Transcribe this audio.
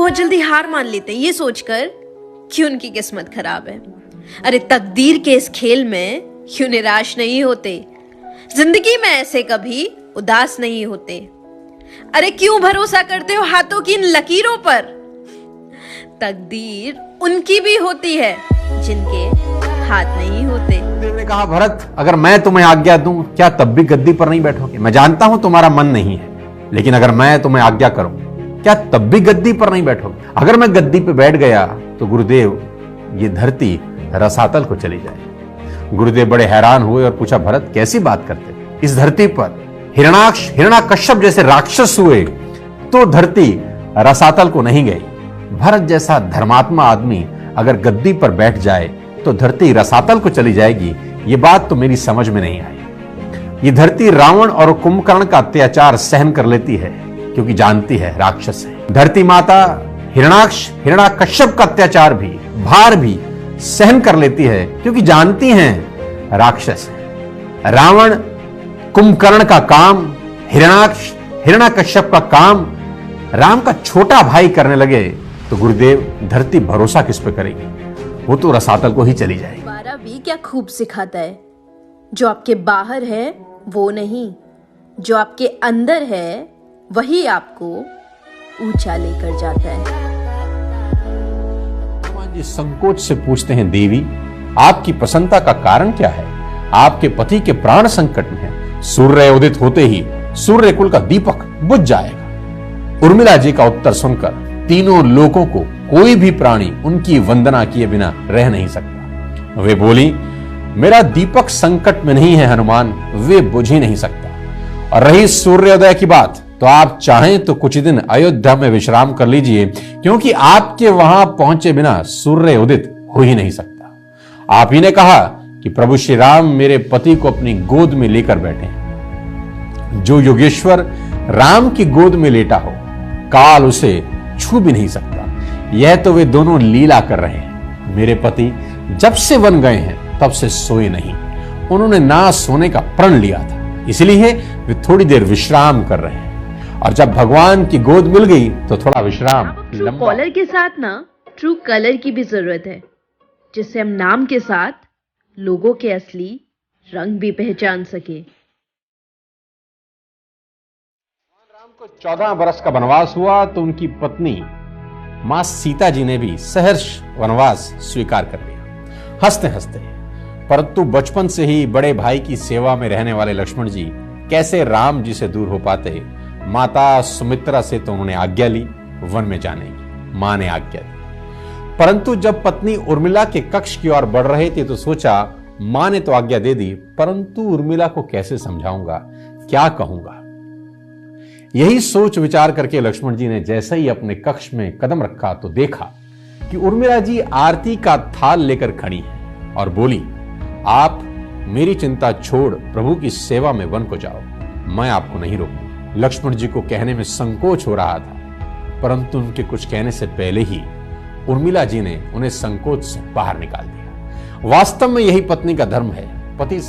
बहुत जल्दी हार मान लेते हैं ये सोचकर कि उनकी किस्मत खराब है। अरे तकदीर के इस खेल में क्यों निराश नहीं होते, जिंदगी में ऐसे कभी उदास नहीं होते। अरे क्यों भरोसा करते हो हाथों की इन लकीरों पर, तकदीर उनकी भी होती है जिनके हाथ नहीं होते। देव ने कहा, भरत अगर मैं तुम्हें आज्ञा दूं क्या तब भी गद्दी पर नहीं बैठोगे? मैं जानता हूं तुम्हारा मन नहीं है, लेकिन अगर मैं तुम्हें आज्ञा करूं क्या तब भी गद्दी पर नहीं बैठोगे? अगर मैं गद्दी पर बैठ गया तो गुरुदेव ये धरती रसातल को चली जाए। गुरुदेव बड़े हैरान हुए और पूछा, भरत कैसी बात करते हो? इस धरती पर हिरणाक्ष हिरणाकश्यप जैसे राक्षस हुए तो धरती रसातल को नहीं गई। भरत जैसा धर्मात्मा आदमी अगर गद्दी पर बैठ जाए तो धरती रसातल को चली जाएगी, ये बात तो मेरी समझ में नहीं आई। ये धरती रावण और कुंभकर्ण का अत्याचार सहन कर लेती है क्योंकि जानती है राक्षस है। धरती माता हिरणाक्ष हिरणाकश्यप का अत्याचार भी, भार भी सहन कर लेती है क्योंकि जानती हैं राक्षस है। रावण कुंभकर्ण का काम, हिरणाक्ष हिरणाकश्यप का काम राम का छोटा भाई करने लगे तो गुरुदेव धरती भरोसा किस पे करेगी? वो तो रसातल को ही चली जाएगी। 12 भी क्या खूब सिखाता है, जो आपके बाहर है वो नहीं, जो आपके अंदर है वही आपको ऊंचा लेकर जाता है। हनुमान जी संकोच से पूछते हैं, देवी आपकी प्रसन्नता का कारण क्या है? आपके पति के प्राण संकट में है। सूर्य उदित होते ही सूर्य कुल का दीपक बुझ जाएगा। उर्मिला जी का उत्तर सुनकर तीनों लोगों को कोई भी प्राणी उनकी वंदना किए बिना रह नहीं सकता। वे बोली, मेरा दीपक संकट में नहीं है हनुमान, वे बुझ ही नहीं सकता। और रही सूर्योदय की बात, तो आप चाहें तो कुछ दिन अयोध्या में विश्राम कर लीजिए, क्योंकि आपके वहां पहुंचे बिना सूर्य उदित हो ही नहीं सकता। आप ही ने कहा कि प्रभु श्री राम मेरे पति को अपनी गोद में लेकर बैठे हैं। जो योगेश्वर राम की गोद में लेटा हो, काल उसे छू भी नहीं सकता। यह तो वे दोनों लीला कर रहे हैं। मेरे पति जब से वन गए हैं तब से सोए नहीं। उन्होंने ना सोने का प्रण लिया था, इसलिए वे थोड़ी देर विश्राम कर रहे हैं। और जब भगवान की गोद मिल गई तो थोड़ा विश्राम। ट्रू कॉलर के साथ ना ट्रू कलर की भी जरूरत है, जिससे हम नाम के साथ लोगों के असली रंग भी पहचान सके। राम को 14 बरस का वनवास हुआ तो उनकी पत्नी मां सीता जी ने भी सहर्ष वनवास स्वीकार कर लिया। हंसते हंसते, परंतु बचपन से ही बड़े भाई की सेवा में रहने वाले लक्ष्मण जी कैसे राम जी से दूर हो पाते? माता सुमित्रा से तो उन्होंने आज्ञा ली वन में जाने की, मां ने आज्ञा दी। परंतु जब पत्नी उर्मिला के कक्ष की ओर बढ़ रहे थे तो सोचा, मां ने तो आज्ञा दे दी, परंतु उर्मिला को कैसे समझाऊंगा, क्या कहूंगा? यही सोच विचार करके लक्ष्मण जी ने जैसे ही अपने कक्ष में कदम रखा तो देखा कि उर्मिला जी आरती का थाल लेकर खड़ी हैं और बोली, आप मेरी चिंता छोड़ प्रभु की सेवा में वन को जाओ, मैं आपको नहीं रोकूंगी। लक्ष्मण जी को कहने में संकोच हो रहा था, परंतु उनके कुछ कहने से पहले ही उर्मिला जी ने उन्हें संकोच से बाहर निकाल दिया। वास्तव में यही पत्नी का धर्म है। पति